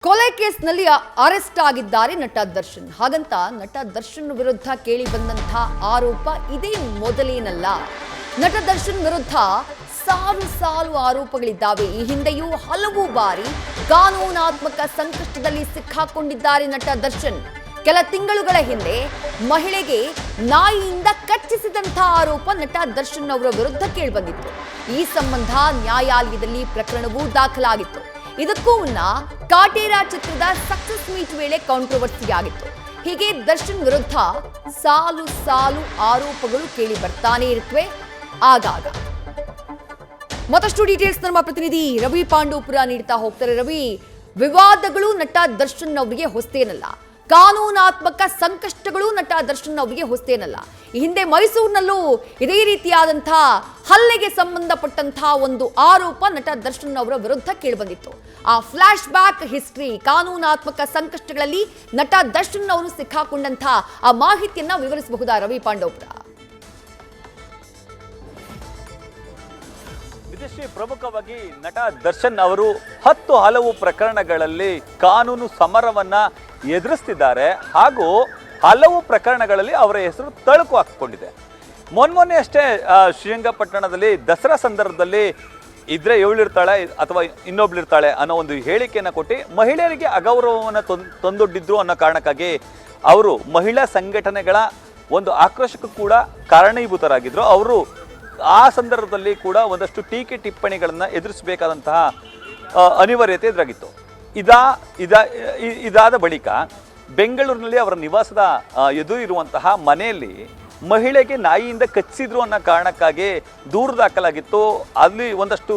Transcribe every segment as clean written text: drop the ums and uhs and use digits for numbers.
ಕೊಲೆ ಕೇಸ್ನಲ್ಲಿ ಅರೆಸ್ಟ್ ಆಗಿದ್ದಾರೆ ನಟ ದರ್ಶನ್. ಹಾಗಂತ ನಟ ದರ್ಶನ್ ವಿರುದ್ಧ ಕೇಳಿ ಬಂದಂತ ಆರೋಪ ಇದೇ ಮೊದಲೇನಲ್ಲ. ನಟ ದರ್ಶನ್ ವಿರುದ್ಧ ಸಾಲು ಆರೋಪಗಳಿದ್ದಾವೆ. ಈ ಹಿಂದೆಯೂ ಹಲವು ಬಾರಿ ಕಾನೂನಾತ್ಮಕ ಸಂಕಷ್ಟದಲ್ಲಿ ಸಿಕ್ಕಾಕೊಂಡಿದ್ದಾರೆ ನಟ ದರ್ಶನ್. ಕೆಲ ತಿಂಗಳುಗಳ ಹಿಂದೆ ಮಹಿಳೆಗೆ ನಾಯಿಯಿಂದ ಕಚ್ಚಿಸಿದಂಥ ಆರೋಪ ನಟ ದರ್ಶನ್ ಅವರ ವಿರುದ್ಧ ಕೇಳಿಬಂದಿತ್ತು. ಈ ಸಂಬಂಧ ನ್ಯಾಯಾಲಯದಲ್ಲಿ ಪ್ರಕರಣವೂ ದಾಖಲಾಗಿತ್ತು. ಇದಕ್ಕೂ ಮುನ್ನ ಕಾಟೇರ ಚಿತ್ರದ ಸಕ್ಸಸ್ ಮೀಟ್ ವೇಳೆ ಕಾಂಟ್ರವರ್ಸಿ ಆಗಿತ್ತು. ಹೀಗೆ ದರ್ಶನ್ ವಿರುದ್ಧ ಸಾಲು ಆರೋಪಗಳು ಕೇಳಿ ಬರ್ತಾನೆ ಇರುತ್ತವೆ ಆಗಾಗ. ಮತ್ತಷ್ಟು ಡೀಟೇಲ್ಸ್ ನಮ್ಮ ಪ್ರತಿನಿಧಿ ರವಿ ಪಾಂಡೂಪುರ ನೀಡ್ತಾ ಹೋಗ್ತಾರೆ. ರವಿ, ವಿವಾದಗಳು ನಟ ದರ್ಶನ್ ಅವರಿಗೆ ಹೊಸ್ತೇನಲ್ಲ, ಕಾನೂನಾತ್ಮಕ ಸಂಕಷ್ಟಗಳು ನಟ ದರ್ಶನ್ ಅವರಿಗೆ ಹೊಸ್ತೇನಲ್ಲ. ಈ ಹಿಂದೆ ಮೈಸೂರಿನಲ್ಲೂ ಇದೇ ರೀತಿಯಾದಂತಹ ಹಲ್ಲೆಗೆ ಸಂಬಂಧಪಟ್ಟಂತಹ ಒಂದು ಆರೋಪ ನಟ ದರ್ಶನ್ ಅವರ ವಿರುದ್ಧ ಕೇಳಿಬಂದಿತ್ತು. ಆ ಫ್ಲಾಶ್ ಬ್ಯಾಕ್ ಹಿಸ್ಟ್ರಿ, ಕಾನೂನಾತ್ಮಕ ಸಂಕಷ್ಟಗಳಲ್ಲಿ ನಟ ದರ್ಶನ್ ಅವರು ಸಿಕ್ಕಾಕೊಂಡಂತಹ ಆ ಮಾಹಿತಿಯನ್ನ ವಿವರಿಸಬಹುದಾ ರವಿ ಪಾಂಡೋಪುರ? ವಿದೇಶಿ ಪ್ರಮುಖವಾಗಿ ನಟ ದರ್ಶನ್ ಅವರು ಹಲವು ಪ್ರಕರಣಗಳಲ್ಲಿ ಕಾನೂನು ಸಮರವನ್ನ ಎದುರಿಸ್ತಿದ್ದಾರೆ ಹಾಗೂ ಹಲವು ಪ್ರಕರಣಗಳಲ್ಲಿ ಅವರ ಹೆಸರು ತಳುಕು ಹಾಕಿಕೊಂಡಿದೆ. ಮೊನ್ನೆ ಅಷ್ಟೇ ಶ್ರೀರಂಗಪಟ್ಟಣದಲ್ಲಿ ದಸರಾ ಸಂದರ್ಭದಲ್ಲಿ ಇದ್ರೆ ಇವಳಿರ್ತಾಳೆ ಅಥವಾ ಇನ್ನೊಬ್ಳಿರ್ತಾಳೆ ಅನ್ನೋ ಒಂದು ಹೇಳಿಕೆಯನ್ನು ಕೊಟ್ಟು ಮಹಿಳೆಯರಿಗೆ ಅಗೌರವವನ್ನು ತಂದೊಡ್ಡಿದ್ರು ಅನ್ನೋ ಕಾರಣಕ್ಕಾಗಿ ಅವರು ಮಹಿಳಾ ಸಂಘಟನೆಗಳ ಒಂದು ಆಕ್ರೋಶಕ್ಕೂ ಕೂಡ ಕಾರಣೀಭೂತರಾಗಿದ್ರು. ಅವರು ಆ ಸಂದರ್ಭದಲ್ಲಿ ಕೂಡ ಒಂದಷ್ಟು ಟೀಕೆ ಟಿಪ್ಪಣಿಗಳನ್ನು ಎದುರಿಸಬೇಕಾದಂತಹ ಅನಿವಾರ್ಯತೆ ಎದುರಾಗಿತ್ತು. ಇದಾದ ಬಳಿಕ ಬೆಂಗಳೂರಿನಲ್ಲಿ ಅವರ ನಿವಾಸದ ಎದುರು ಇರುವಂತಹ ಮನೆಯಲ್ಲಿ ಮಹಿಳೆಗೆ ನಾಯಿಯಿಂದ ಕಚ್ಚಿದ್ರು ಅನ್ನೋ ಕಾರಣಕ್ಕಾಗಿ ದೂರು ದಾಖಲಾಗಿತ್ತು. ಅಲ್ಲಿ ಒಂದಷ್ಟು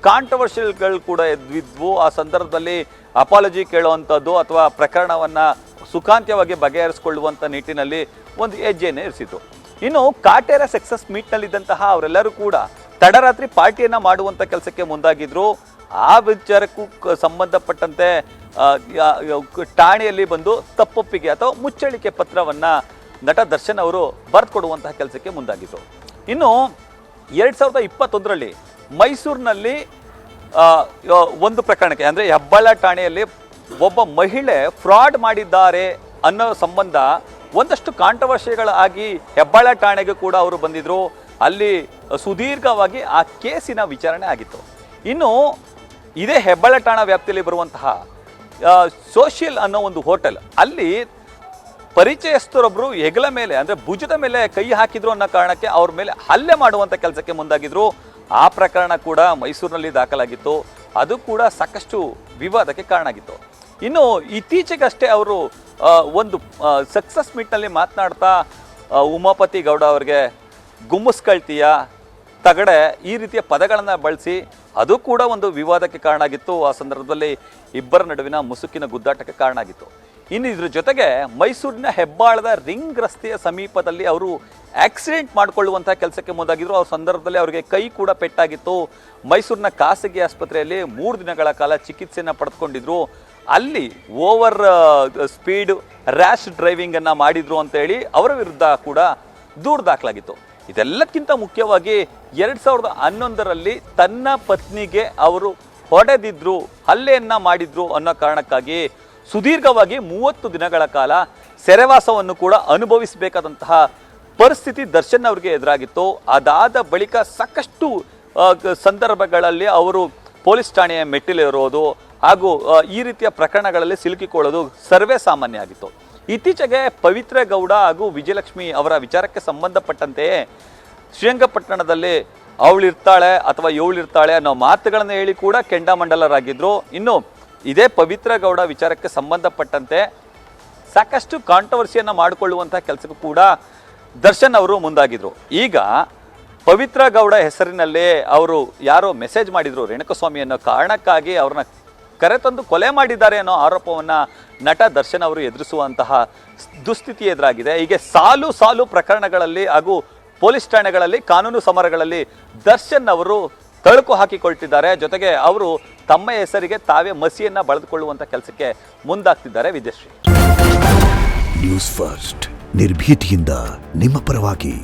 ಕಾಂಟ್ರವರ್ಷಿಯಲ್ಗಳು ಕೂಡ ಇದ್ವು. ಆ ಸಂದರ್ಭದಲ್ಲಿ ಅಪಾಲಜಿ ಕೇಳುವಂಥದ್ದು ಅಥವಾ ಪ್ರಕರಣವನ್ನು ಸುಖಾಂತ್ಯವಾಗಿ ಬಗೆಹರಿಸಿಕೊಳ್ಳುವಂಥ ನಿಟ್ಟಿನಲ್ಲಿ ಒಂದು ಹೆಜ್ಜೆಯನ್ನು ಇರಿಸಿತು. ಇನ್ನು ಕಾಟೇರ ಸಕ್ಸಸ್ ಮೀಟ್ನಲ್ಲಿದ್ದಂತಹ ಅವರೆಲ್ಲರೂ ಕೂಡ ತಡರಾತ್ರಿ ಪಾರ್ಟಿಯನ್ನು ಮಾಡುವಂಥ ಕೆಲಸಕ್ಕೆ ಮುಂದಾಗಿದ್ರು. ಆ ವಿಚಾರಕ್ಕೂ ಸಂಬಂಧಪಟ್ಟಂತೆ ಠಾಣೆಯಲ್ಲಿ ಬಂದು ತಪ್ಪೊಪ್ಪಿಗೆ ಅಥವಾ ಮುಚ್ಚಳಿಕೆ ಪತ್ರವನ್ನು ನಟ ದರ್ಶನ್ ಅವರು ಬರೆದುಕೊಡುವಂತಹ ಕೆಲಸಕ್ಕೆ ಮುಂದಾಗಿದ್ರು. ಇನ್ನು 2021ರಲ್ಲಿ ಮೈಸೂರಿನಲ್ಲಿ ಒಂದು ಪ್ರಕರಣಕ್ಕೆ ಅಂದರೆ ಹೆಬ್ಬಾಳ ಠಾಣೆಯಲ್ಲಿ ಒಬ್ಬ ಮಹಿಳೆ ಫ್ರಾಡ್ ಮಾಡಿದ್ದಾರೆ ಅನ್ನೋ ಸಂಬಂಧ ಒಂದಷ್ಟು ಕಾಂಟ್ರವರ್ಷಿಗಳಾಗಿ ಹೆಬ್ಬಾಳ ಠಾಣೆಗೆ ಕೂಡ ಅವರು ಬಂದಿದ್ರು. ಅಲ್ಲಿ ಸುದೀರ್ಘವಾಗಿ ಆ ಕೇಸಿನ ವಿಚಾರಣೆ ಆಗಿತ್ತು. ಇನ್ನು ಇದೇ ಹೆಬ್ಬಾಳ ಠಾಣಾ ವ್ಯಾಪ್ತಿಯಲ್ಲಿ ಬರುವಂತಹ ಸೋಷಿಯಲ್ ಅನ್ನೋ ಒಂದು ಹೋಟೆಲ್ ಅಲ್ಲಿ ಪರಿಚಯಸ್ಥರೊಬ್ಬರು ಹೆಗಲ ಮೇಲೆ ಅಂದರೆ ಭುಜದ ಮೇಲೆ ಕೈ ಹಾಕಿದ್ರು ಅನ್ನೋ ಕಾರಣಕ್ಕೆ ಅವ್ರ ಮೇಲೆ ಹಲ್ಲೆ ಮಾಡುವಂಥ ಕೆಲಸಕ್ಕೆ ಮುಂದಾಗಿದ್ರು. ಆ ಪ್ರಕರಣ ಕೂಡ ಮೈಸೂರಿನಲ್ಲಿ ದಾಖಲಾಗಿತ್ತು. ಅದು ಕೂಡ ಸಾಕಷ್ಟು ವಿವಾದಕ್ಕೆ ಕಾರಣ ಆಗಿತ್ತು. ಇನ್ನು ಇತ್ತೀಚೆಗಷ್ಟೇ ಅವರು ಒಂದು ಸಕ್ಸಸ್ ಮೀಟ್ನಲ್ಲಿ ಮಾತನಾಡ್ತಾ ಉಮಾಪತಿ ಗೌಡ ಅವರಿಗೆ ಗುಮ್ಮಸ್ಕಳ್ತೀಯ ತಗಡೆ ಈ ರೀತಿಯ ಪದಗಳನ್ನು ಬಳಸಿ ಅದು ಕೂಡ ಒಂದು ವಿವಾದಕ್ಕೆ ಕಾರಣ ಆಗಿತ್ತು. ಆ ಸಂದರ್ಭದಲ್ಲಿ ಇಬ್ಬರ ನಡುವಿನ ಮುಸುಕಿನ ಗುದ್ದಾಟಕ್ಕೆ ಕಾರಣ ಆಗಿತ್ತು. ಇನ್ನು ಇದ್ರ ಜೊತೆಗೆ ಮೈಸೂರಿನ ಹೆಬ್ಬಾಳದ ರಿಂಗ್ ರಸ್ತೆಯ ಸಮೀಪದಲ್ಲಿ ಅವರು ಆಕ್ಸಿಡೆಂಟ್ ಮಾಡಿಕೊಳ್ಳುವಂಥ ಕೆಲಸಕ್ಕೆ ಮುಂದಾಗಿದ್ರು. ಆ ಸಂದರ್ಭದಲ್ಲಿ ಅವರಿಗೆ ಕೈ ಕೂಡ ಪೆಟ್ಟಾಗಿತ್ತು. ಮೈಸೂರಿನ ಖಾಸಗಿ ಆಸ್ಪತ್ರೆಯಲ್ಲಿ 3 ದಿನಗಳ ಕಾಲ ಚಿಕಿತ್ಸೆಯನ್ನು ಪಡೆದುಕೊಂಡಿದ್ರು. ಅಲ್ಲಿ ಓವರ್ ಸ್ಪೀಡ್ ರ್ಯಾಶ್ ಡ್ರೈವಿಂಗನ್ನು ಮಾಡಿದ್ರು ಅಂತೇಳಿ ಅವರ ವಿರುದ್ಧ ಕೂಡ ದೂರು ದಾಖಲಾಗಿತ್ತು. ಇದೆಲ್ಲಕ್ಕಿಂತ ಮುಖ್ಯವಾಗಿ 2011ರಲ್ಲಿ ತನ್ನ ಪತ್ನಿಗೆ ಅವರು ಹೊಡೆದಿದ್ರು, ಹಲ್ಲೆಯನ್ನು ಮಾಡಿದ್ರು ಅನ್ನೋ ಕಾರಣಕ್ಕಾಗಿ ಸುದೀರ್ಘವಾಗಿ 30 ದಿನಗಳ ಕಾಲ ಸೆರೆವಾಸವನ್ನು ಕೂಡ ಅನುಭವಿಸಬೇಕಾದಂತಹ ಪರಿಸ್ಥಿತಿ ದರ್ಶನ್ ಅವರಿಗೆ ಎದುರಾಗಿತ್ತು. ಅದಾದ ಬಳಿಕ ಸಾಕಷ್ಟು ಸಂದರ್ಭಗಳಲ್ಲಿ ಅವರು ಪೊಲೀಸ್ ಠಾಣೆಯ ಮೆಟ್ಟಿಲಿರೋದು ಹಾಗೂ ಈ ರೀತಿಯ ಪ್ರಕರಣಗಳಲ್ಲಿ ಸಿಲುಕಿಕೊಳ್ಳೋದು ಸರ್ವೇ ಸಾಮಾನ್ಯ ಆಗಿತ್ತು. ಇತ್ತೀಚೆಗೆ ಪವಿತ್ರ ಗೌಡ ಹಾಗೂ ವಿಜಯಲಕ್ಷ್ಮಿ ಅವರ ವಿಚಾರಕ್ಕೆ ಸಂಬಂಧಪಟ್ಟಂತೆಯೇ ಶ್ರೀರಂಗಪಟ್ಟಣದಲ್ಲಿ ಅವಳಿರ್ತಾಳೆ ಅಥವಾ ಇವಳಿರ್ತಾಳೆ ಅನ್ನೋ ಮಾತುಗಳನ್ನು ಹೇಳಿ ಕೂಡ ಕೆಂಡಾಮಂಡಲರಾಗಿದ್ದರು. ಇನ್ನು ಇದೇ ಪವಿತ್ರ ಗೌಡ ವಿಚಾರಕ್ಕೆ ಸಂಬಂಧಪಟ್ಟಂತೆ ಸಾಕಷ್ಟು ಕಾಂಟ್ರವರ್ಸಿಯನ್ನು ಮಾಡಿಕೊಳ್ಳುವಂಥ ಕೆಲಸಕ್ಕೂ ಕೂಡ ದರ್ಶನ್ ಅವರು ಮುಂದಾಗಿದ್ರು. ಈಗ ಪವಿತ್ರ ಗೌಡ ಹೆಸರಿನಲ್ಲೇ ಅವರು ಯಾರೋ ಮೆಸೇಜ್ ಮಾಡಿದ್ರು ರೇಣುಕಸ್ವಾಮಿ ಅನ್ನೋ ಕಾರಣಕ್ಕಾಗಿ ಅವ್ರನ್ನ ಕರೆತಂದು ಕೊಲೆ ಮಾಡಿದ್ದಾರೆ ಅನ್ನೋ ಆರೋಪವನ್ನು ನಟ ದರ್ಶನ್ ಅವರು ಎದುರಿಸುವಂತಹ ದುಸ್ಥಿತಿ ಎದುರಾಗಿದೆ. ಹೀಗೆ ಸಾಲು ಪ್ರಕರಣಗಳಲ್ಲಿ ಹಾಗೂ ಪೊಲೀಸ್ ಠಾಣೆಗಳಲ್ಲಿ ಕಾನೂನು ಸಮರಗಳಲ್ಲಿ ದರ್ಶನ್ ಅವರು ತಳುಕು ಹಾಕಿಕೊಳ್ತಿದ್ದಾರೆ. ಜೊತೆಗೆ ಅವರು ತಮ್ಮ ಹೆಸರಿಗೆ ತಾವೇ ಮಸಿಯನ್ನು ಬಳೆದುಕೊಳ್ಳುವಂಥ ಕೆಲಸಕ್ಕೆ ಮುಂದಾಗ್ತಿದ್ದಾರೆ. ವಿದೇಶಿ ನ್ಯೂಸ್ ಫಸ್ಟ್ ನಿರ್ಭೀತಿಯಿಂದ ನಿಮ್ಮ ಪರವಾಗಿ.